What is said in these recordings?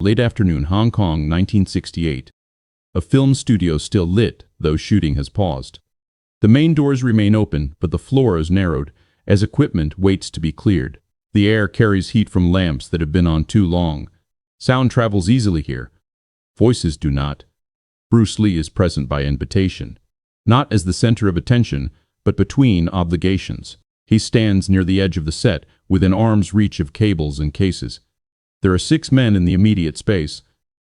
Late afternoon, Hong Kong, 1968. A film studio still lit, though shooting has paused. The main doors remain open, but the floor is narrowed, as equipment waits to be cleared. The air carries heat from lamps that have been on too long. Sound travels easily here. Voices do not. Bruce Lee is present by invitation. Not as the center of attention, but between obligations. He stands near the edge of the set, within arm's reach of cables and cases. There are 6 men in the immediate space.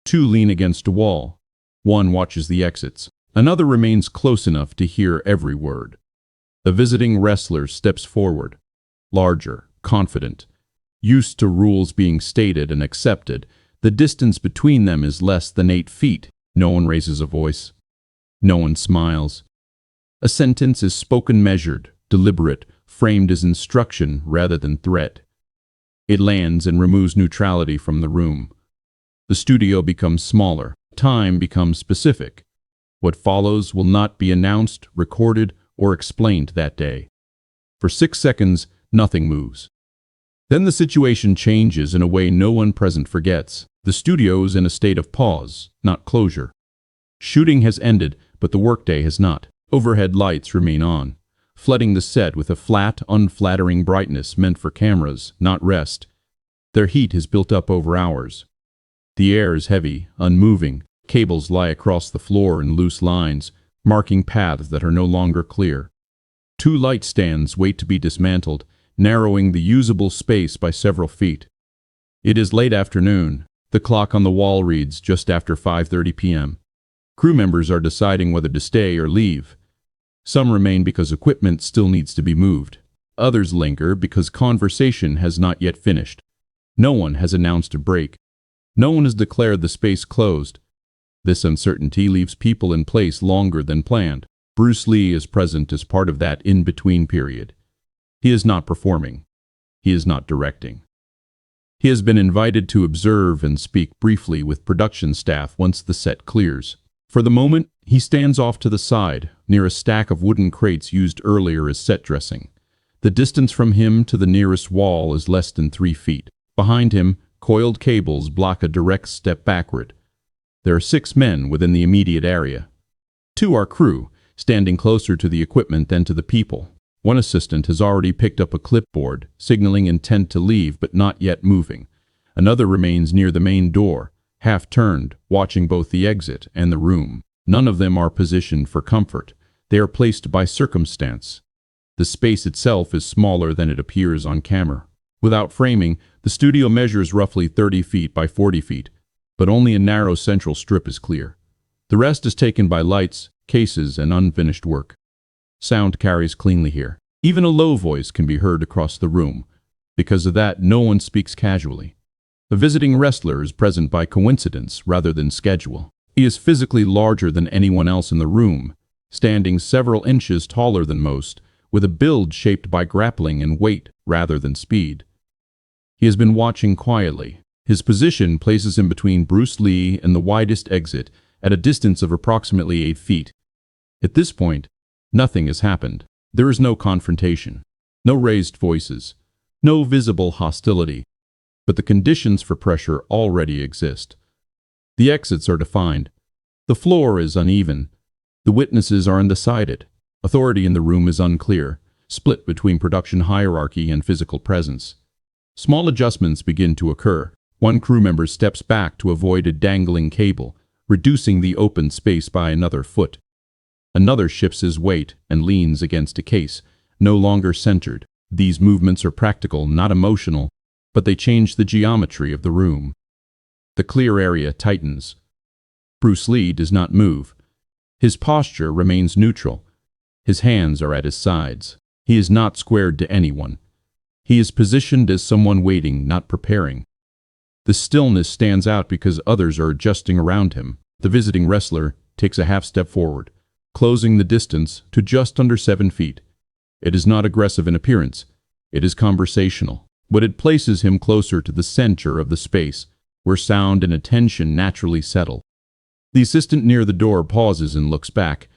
2 lean against a wall. 1 watches the exits. Another remains close enough to hear every word. The visiting wrestler steps forward. Larger, confident. Used to rules being stated and accepted, the distance between them is less than 8 feet. No one raises a voice. No one smiles. A sentence is spoken measured, deliberate, framed as instruction rather than threat. It lands and removes neutrality from the room. The studio becomes smaller. Time becomes specific. What follows will not be announced, recorded, or explained that day. For 6 seconds, nothing moves. Then the situation changes in a way no one present forgets. The studio is in a state of pause, not closure. Shooting has ended, but the workday has not. Overhead lights remain on, flooding the set with a flat, unflattering brightness meant for cameras, not rest. Their heat has built up over hours. The air is heavy, unmoving. Cables lie across the floor in loose lines, marking paths that are no longer clear. 2 light stands wait to be dismantled, narrowing the usable space by several feet. It is late afternoon. The clock on the wall reads just after 5:30 p.m. Crew members are deciding whether to stay or leave. Some remain because equipment still needs to be moved. Others linger because conversation has not yet finished. No one has announced a break. No one has declared the space closed. This uncertainty leaves people in place longer than planned. Bruce Lee is present as part of that in-between period. He is not performing. He is not directing. He has been invited to observe and speak briefly with production staff once the set clears. For the moment, he stands off to the side, near a stack of wooden crates used earlier as set dressing. The distance from him to the nearest wall is less than 3 feet. Behind him, coiled cables block a direct step backward. There are 6 men within the immediate area. 2 are crew, standing closer to the equipment than to the people. One assistant has already picked up a clipboard, signaling intent to leave but not yet moving. Another remains near the main door, half-turned, watching both the exit and the room. None of them are positioned for comfort. They are placed by circumstance. The space itself is smaller than it appears on camera. Without framing, the studio measures roughly 30 feet by 40 feet, but only a narrow central strip is clear. The rest is taken by lights, cases, and unfinished work. Sound carries cleanly here. Even a low voice can be heard across the room. Because of that, no one speaks casually. A visiting wrestler is present by coincidence rather than schedule. He is physically larger than anyone else in the room, standing several inches taller than most, with a build shaped by grappling and weight rather than speed. He has been watching quietly. His position places him between Bruce Lee and the widest exit at a distance of approximately 8 feet. At this point, nothing has happened. There is no confrontation, no raised voices, no visible hostility, but the conditions for pressure already exist. The exits are defined. The floor is uneven. The witnesses are undecided. Authority in the room is unclear, split between production hierarchy and physical presence. Small adjustments begin to occur. One crew member steps back to avoid a dangling cable, reducing the open space by another foot. Another shifts his weight and leans against a case, no longer centered. These movements are practical, not emotional, but they change the geometry of the room. The clear area tightens. Bruce Lee does not move. His posture remains neutral. His hands are at his sides. He is not squared to anyone. He is positioned as someone waiting, not preparing. The stillness stands out because others are adjusting around him. The visiting wrestler takes a half step forward, closing the distance to just under 7 feet. It is not aggressive in appearance. It is conversational, but it places him closer to the center of the space, where sound and attention naturally settle. The assistant near the door pauses and looks back.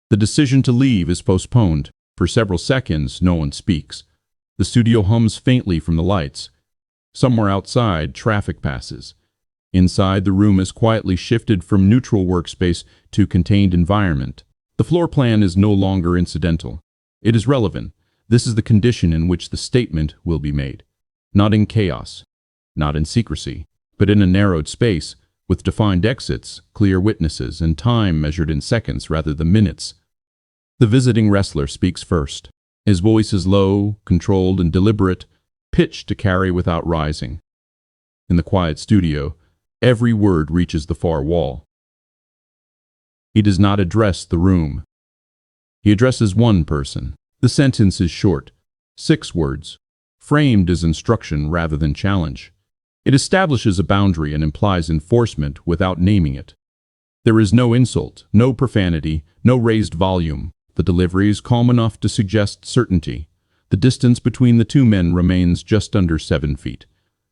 The decision to leave is postponed. For several seconds, no one speaks. The studio hums faintly from the lights. Somewhere outside, traffic passes. Inside, the room is quietly shifted from neutral workspace to contained environment. The floor plan is no longer incidental. It is relevant. This is the condition in which the statement will be made. Not in chaos, not in secrecy, but in a narrowed space, with defined exits, clear witnesses, and time measured in seconds rather than minutes. The visiting wrestler speaks first. His voice is low, controlled, and deliberate, pitched to carry without rising. In the quiet studio, every word reaches the far wall. He does not address the room. He addresses one person. The sentence is short, 6 words, framed as instruction rather than challenge. It establishes a boundary and implies enforcement without naming it. There is no insult, no profanity, no raised volume. The delivery is calm enough to suggest certainty. The distance between the two men remains just under 7 feet.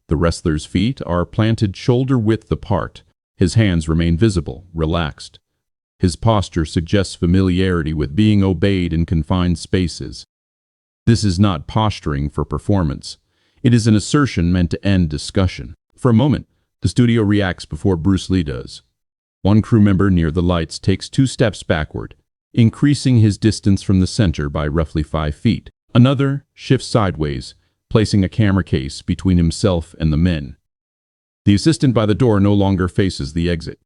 The wrestler's feet are planted shoulder-width apart. His hands remain visible, relaxed. His posture suggests familiarity with being obeyed in confined spaces. This is not posturing for performance. It is an assertion meant to end discussion. For a moment, the studio reacts before Bruce Lee does. One crew member near the lights takes 2 steps backward, increasing his distance from the center by roughly 5 feet. Another shifts sideways, placing a camera case between himself and the men. The assistant by the door no longer faces the exit.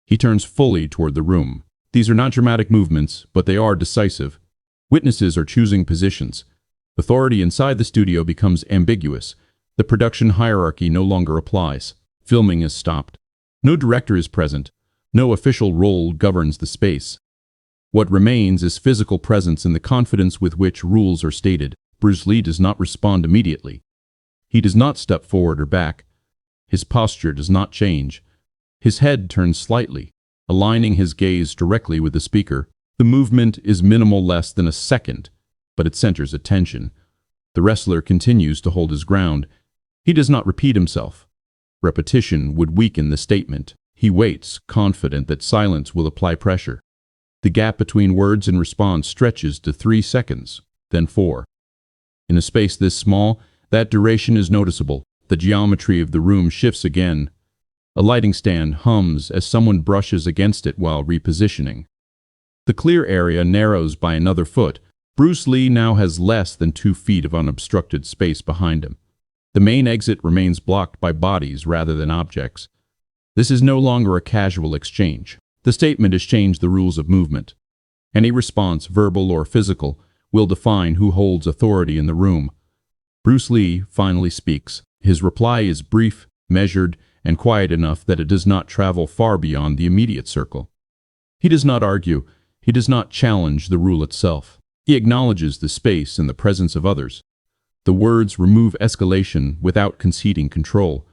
He turns fully toward the room. These are not dramatic movements, but they are decisive. Witnesses are choosing positions. Authority inside the studio becomes ambiguous. The production hierarchy no longer applies. Filming is stopped. No director is present. No official role governs the space. What remains is physical presence and the confidence with which rules are stated. Bruce Lee does not respond immediately. He does not step forward or back. His posture does not change. His head turns slightly, aligning his gaze directly with the speaker. The movement is minimal, less than a second, but it centers attention. The wrestler continues to hold his ground. He does not repeat himself. Repetition would weaken the statement. He waits, confident that silence will apply pressure. The gap between words and response stretches to 3 seconds, then 4. In a space this small, that duration is noticeable. The geometry of the room shifts again. A lighting stand hums as someone brushes against it while repositioning. The clear area narrows by another foot. Bruce Lee now has less than 2 feet of unobstructed space behind him. The main exit remains blocked by bodies rather than objects. This is no longer a casual exchange. The statement has changed the rules of movement. Any response, verbal or physical, will define who holds authority in the room. Bruce Lee finally speaks. His reply is brief, measured, and quiet enough that it does not travel far beyond the immediate circle. He does not argue. He does not challenge the rule itself. He acknowledges the space and the presence of others. The words remove escalation without conceding control.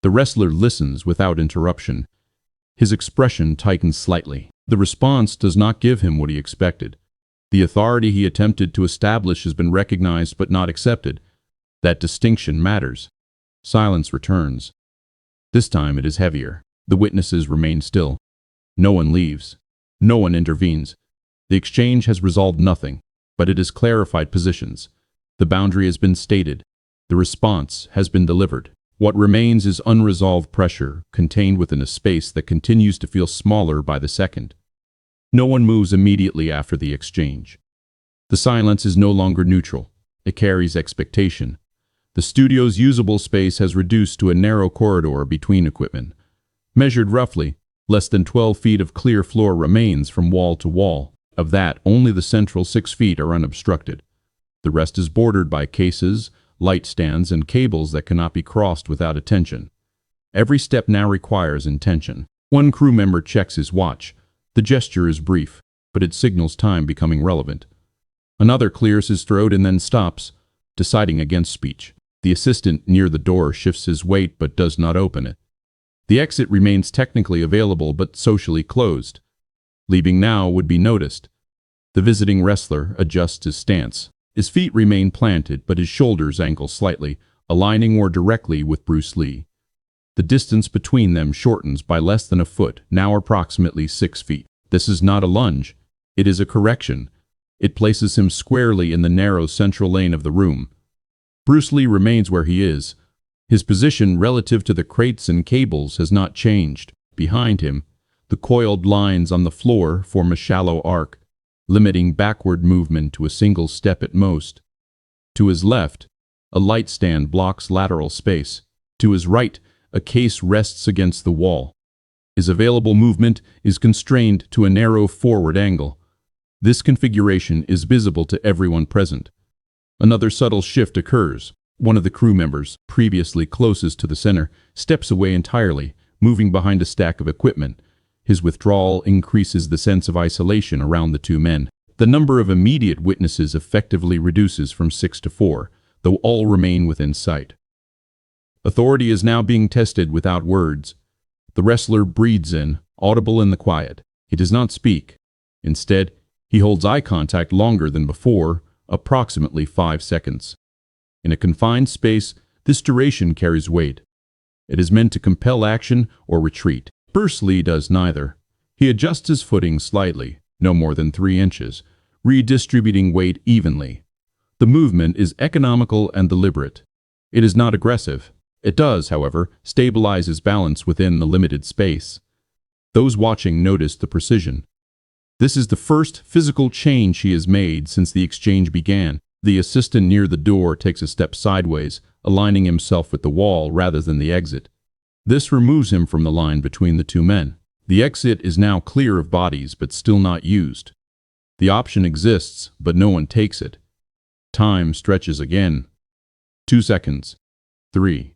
The wrestler listens without interruption. His expression tightens slightly. The response does not give him what he expected. The authority he attempted to establish has been recognized but not accepted. That distinction matters. Silence returns. This time it is heavier. The witnesses remain still. No one leaves. No one intervenes. The exchange has resolved nothing, but it has clarified positions. The boundary has been stated. The response has been delivered. What remains is unresolved pressure, contained within a space that continues to feel smaller by the second. No one moves immediately after the exchange. The silence is no longer neutral. It carries expectation. The studio's usable space has reduced to a narrow corridor between equipment. Measured roughly, less than 12 feet of clear floor remains from wall to wall. Of that, only the central 6 feet are unobstructed. The rest is bordered by cases, light stands, and cables that cannot be crossed without attention. Every step now requires intention. One crew member checks his watch. The gesture is brief, but it signals time becoming relevant. Another clears his throat and then stops, deciding against speech. The assistant near the door shifts his weight but does not open it. The exit remains technically available but socially closed. Leaving now would be noticed. The visiting wrestler adjusts his stance. His feet remain planted, but his shoulders angle slightly, aligning more directly with Bruce Lee. The distance between them shortens by less than a foot, now approximately 6 feet. This is not a lunge. It is a correction. It places him squarely in the narrow central lane of the room. Bruce Lee remains where he is, His position relative to the crates and cables has not changed. Behind him, the coiled lines on the floor form a shallow arc, limiting backward movement to a single step at most. To his left, a light stand blocks lateral space. To his right, a case rests against the wall. His available movement is constrained to a narrow forward angle. This configuration is visible to everyone present. Another subtle shift occurs. One of the crew members, previously closest to the center, steps away entirely, moving behind a stack of equipment. His withdrawal increases the sense of isolation around the two men. The number of immediate witnesses effectively reduces from 6 to 4, though all remain within sight. Authority is now being tested without words. The wrestler breathes in, audible in the quiet. He does not speak. Instead, he holds eye contact longer than before, approximately 5 seconds. In a confined space, this duration carries weight. It is meant to compel action or retreat. Bruce Lee does neither. He adjusts his footing slightly, no more than 3 inches, redistributing weight evenly. The movement is economical and deliberate. It is not aggressive. It does, however, stabilize his balance within the limited space. Those watching notice the precision. This is the first physical change he has made since the exchange began. The assistant near the door takes a step sideways, aligning himself with the wall rather than the exit. This removes him from the line between the two men. The exit is now clear of bodies but still not used. The option exists, but no one takes it. Time stretches again. 2 seconds. 3.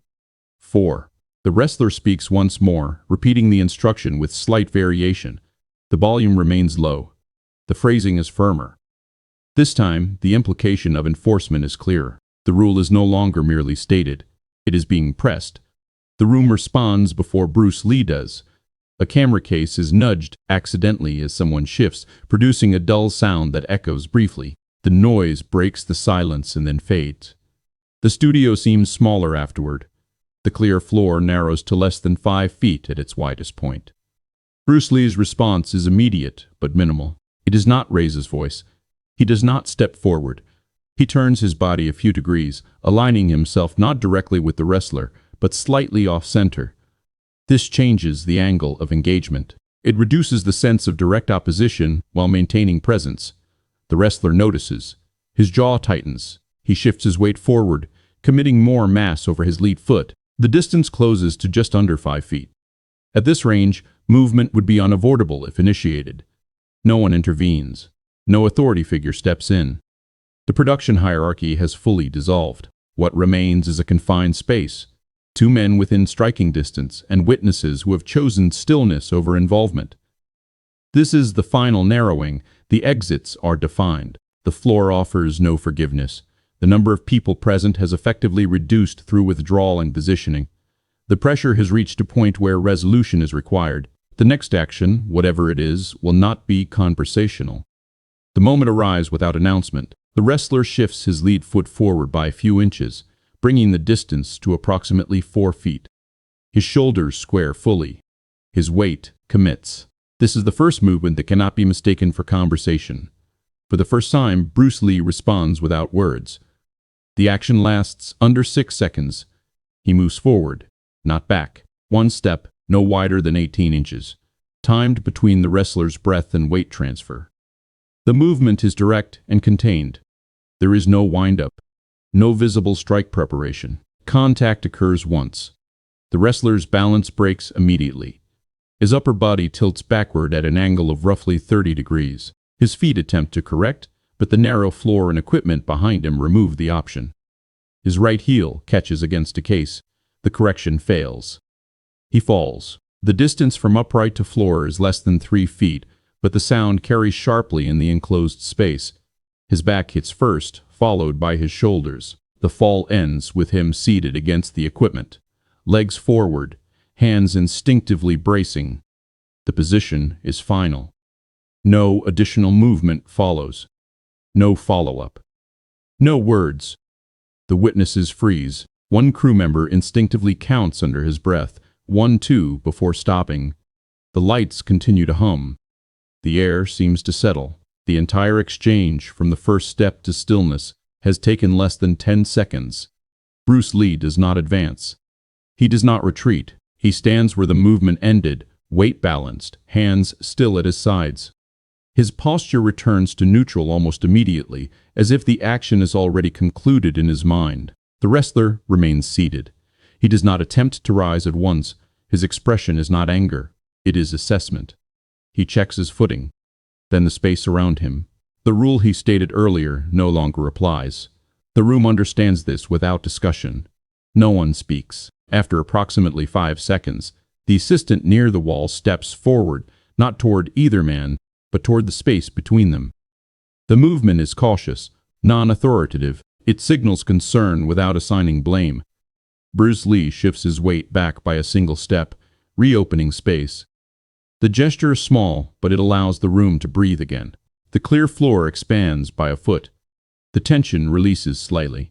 4. The wrestler speaks once more, repeating the instruction with slight variation. The volume remains low. The phrasing is firmer. This time, the implication of enforcement is clearer. The rule is no longer merely stated. It is being pressed. The room responds before Bruce Lee does. A camera case is nudged accidentally as someone shifts, producing a dull sound that echoes briefly. The noise breaks the silence and then fades. The studio seems smaller afterward. The clear floor narrows to less than 5 feet at its widest point. Bruce Lee's response is immediate but minimal. He does not raise his voice. He does not step forward. He turns his body a few degrees, aligning himself not directly with the wrestler, but slightly off-center. This changes the angle of engagement. It reduces the sense of direct opposition while maintaining presence. The wrestler notices. His jaw tightens. He shifts his weight forward, committing more mass over his lead foot. The distance closes to just under 5 feet. At this range, movement would be unavoidable if initiated. No one intervenes. No authority figure steps in. The production hierarchy has fully dissolved. What remains is a confined space. 2 men within striking distance and witnesses who have chosen stillness over involvement. This is the final narrowing. The exits are defined. The floor offers no forgiveness. The number of people present has effectively reduced through withdrawal and positioning. The pressure has reached a point where resolution is required. The next action, whatever it is, will not be conversational. The moment arrives without announcement. The wrestler shifts his lead foot forward by a few inches, bringing the distance to approximately 4 feet. His shoulders square fully. His weight commits. This is the first movement that cannot be mistaken for conversation. For the first time, Bruce Lee responds without words. The action lasts under 6 seconds. He moves forward, not back. 1 step, no wider than 18 inches, timed between the wrestler's breath and weight transfer. The movement is direct and contained. There is no wind-up, no visible strike preparation. Contact occurs once. The wrestler's balance breaks immediately. His upper body tilts backward at an angle of roughly 30 degrees. His feet attempt to correct, but the narrow floor and equipment behind him remove the option. His right heel catches against a case. The correction fails. He falls. The distance from upright to floor is less than 3 feet, but the sound carries sharply in the enclosed space. His back hits first, followed by his shoulders. The fall ends with him seated against the equipment, legs forward, hands instinctively bracing. The position is final. No additional movement follows. No follow-up. No words. The witnesses freeze. One crew member instinctively counts under his breath, 1, 2, before stopping. The lights continue to hum. The air seems to settle. The entire exchange, from the first step to stillness, has taken less than 10 seconds. Bruce Lee does not advance. He does not retreat. He stands where the movement ended, weight balanced, hands still at his sides. His posture returns to neutral almost immediately, as if the action is already concluded in his mind. The wrestler remains seated. He does not attempt to rise at once. His expression is not anger. It is assessment. He checks his footing, then the space around him. The rule he stated earlier no longer applies. The room understands this without discussion. No one speaks. After approximately 5 seconds, the assistant near the wall steps forward, not toward either man, but toward the space between them. The movement is cautious, non-authoritative. It signals concern without assigning blame. Bruce Lee shifts his weight back by a single step, reopening space. The gesture is small, but it allows the room to breathe again. The clear floor expands by a foot. The tension releases slightly.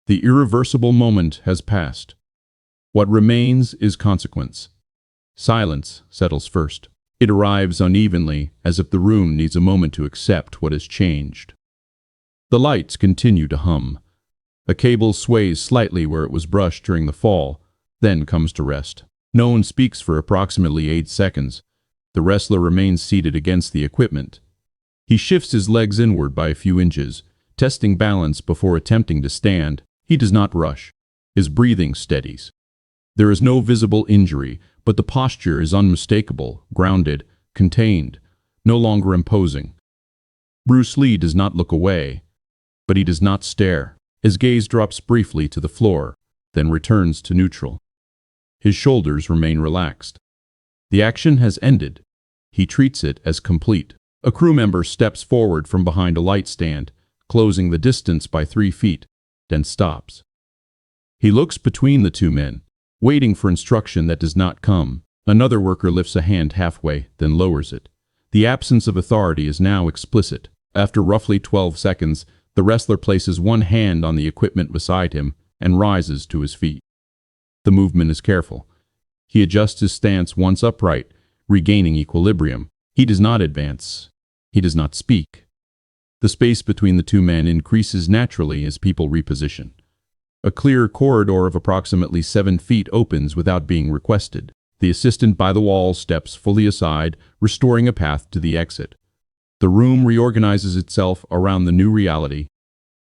The irreversible moment has passed. What remains is consequence. Silence settles first. It arrives unevenly, as if the room needs a moment to accept what has changed. The lights continue to hum. A cable sways slightly where it was brushed during the fall, then comes to rest. No one speaks for approximately 8 seconds. The wrestler remains seated against the equipment. He shifts his legs inward by a few inches, testing balance before attempting to stand. He does not rush. His breathing steadies. There is no visible injury, but the posture is unmistakable, grounded, contained, no longer imposing. Bruce Lee does not look away, but he does not stare. His gaze drops briefly to the floor, then returns to neutral. His shoulders remain relaxed. The action has ended. He treats it as complete. A crew member steps forward from behind a light stand, closing the distance by 3 feet, then stops. He looks between the two men, waiting for instruction that does not come. Another worker lifts a hand halfway, then lowers it. The absence of authority is now explicit. After roughly 12 seconds, the wrestler places one hand on the equipment beside him and rises to his feet. The movement is careful. He adjusts his stance once upright, regaining equilibrium. He does not advance. He does not speak. The space between the two men increases naturally as people reposition. A clear corridor of approximately 7 feet opens without being requested. The assistant by the wall steps fully aside, restoring a path to the exit. The room reorganizes itself around the new reality.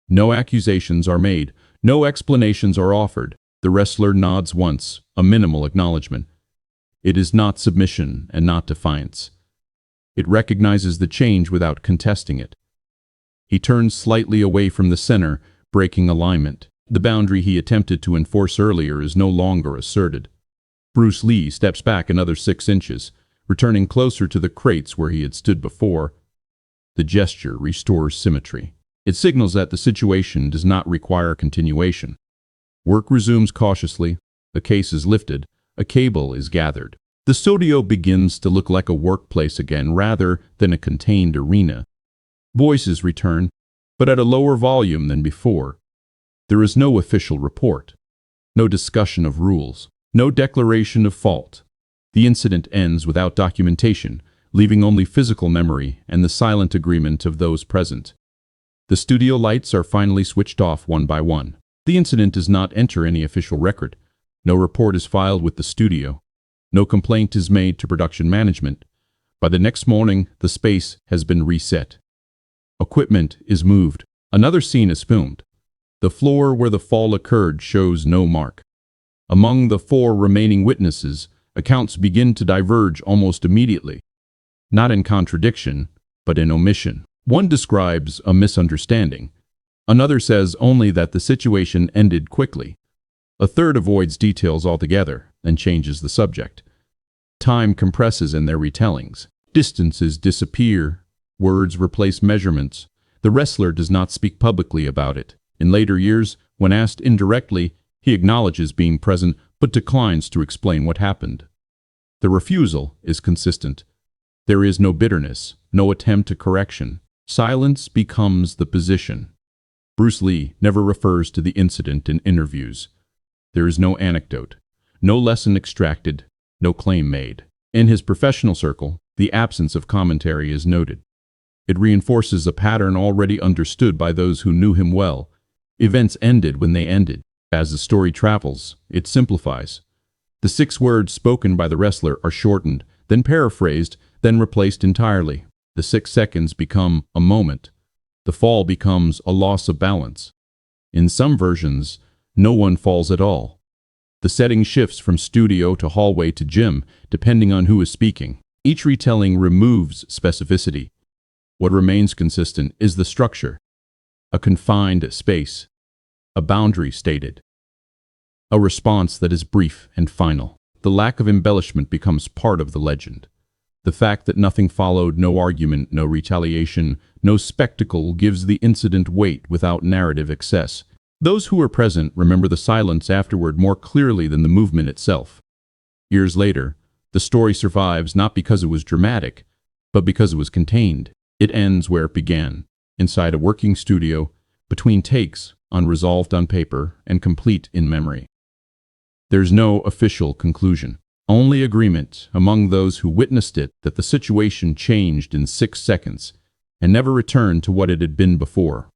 No accusations are made. No explanations are offered. The wrestler nods once, a minimal acknowledgement. It is not submission and not defiance. It recognizes the change without contesting it. He turns slightly away from the center, breaking alignment. The boundary he attempted to enforce earlier is no longer asserted. Bruce Lee steps back another 6 inches, returning closer to the crates where he had stood before. The gesture restores symmetry. It signals that the situation does not require continuation. Work resumes cautiously. A case is lifted. A cable is gathered. The studio begins to look like a workplace again rather than a contained arena. Voices return, but at a lower volume than before. There is no official report, no discussion of rules, no declaration of fault. The incident ends without documentation, leaving only physical memory and the silent agreement of those present. The studio lights are finally switched off one by one. The incident does not enter any official record. No report is filed with the studio. No complaint is made to production management. By the next morning, the space has been reset. Equipment is moved. Another scene is filmed. The floor where the fall occurred shows no mark. Among the 4 remaining witnesses, accounts begin to diverge almost immediately. Not in contradiction, but in omission. One describes a misunderstanding. Another says only that the situation ended quickly. A third avoids details altogether and changes the subject. Time compresses in their retellings. Distances disappear. Words replace measurements. The wrestler does not speak publicly about it. In later years, when asked indirectly, he acknowledges being present but declines to explain what happened. The refusal is consistent. There is no bitterness, no attempt at correction. Silence becomes the position. Bruce Lee never refers to the incident in interviews. There is no anecdote, no lesson extracted, no claim made. In his professional circle, the absence of commentary is noted. It reinforces a pattern already understood by those who knew him well. Events ended when they ended. As the story travels, it simplifies. The 6 words spoken by the wrestler are shortened, then paraphrased, then replaced entirely. The 6 seconds become a moment. The fall becomes a loss of balance. In some versions, no one falls at all. The setting shifts from studio to hallway to gym, depending on who is speaking. Each retelling removes specificity. What remains consistent is the structure. A confined space. A boundary stated. A response that is brief and final. The lack of embellishment becomes part of the legend. The fact that nothing followed, no argument, no retaliation, no spectacle, gives the incident weight without narrative excess. Those who were present remember the silence afterward more clearly than the movement itself. Years later, the story survives not because it was dramatic, but because it was contained. It ends where it began, inside a working studio, between takes, unresolved on paper and complete in memory. There's no official conclusion, only agreement among those who witnessed it that the situation changed in 6 seconds and never returned to what it had been before.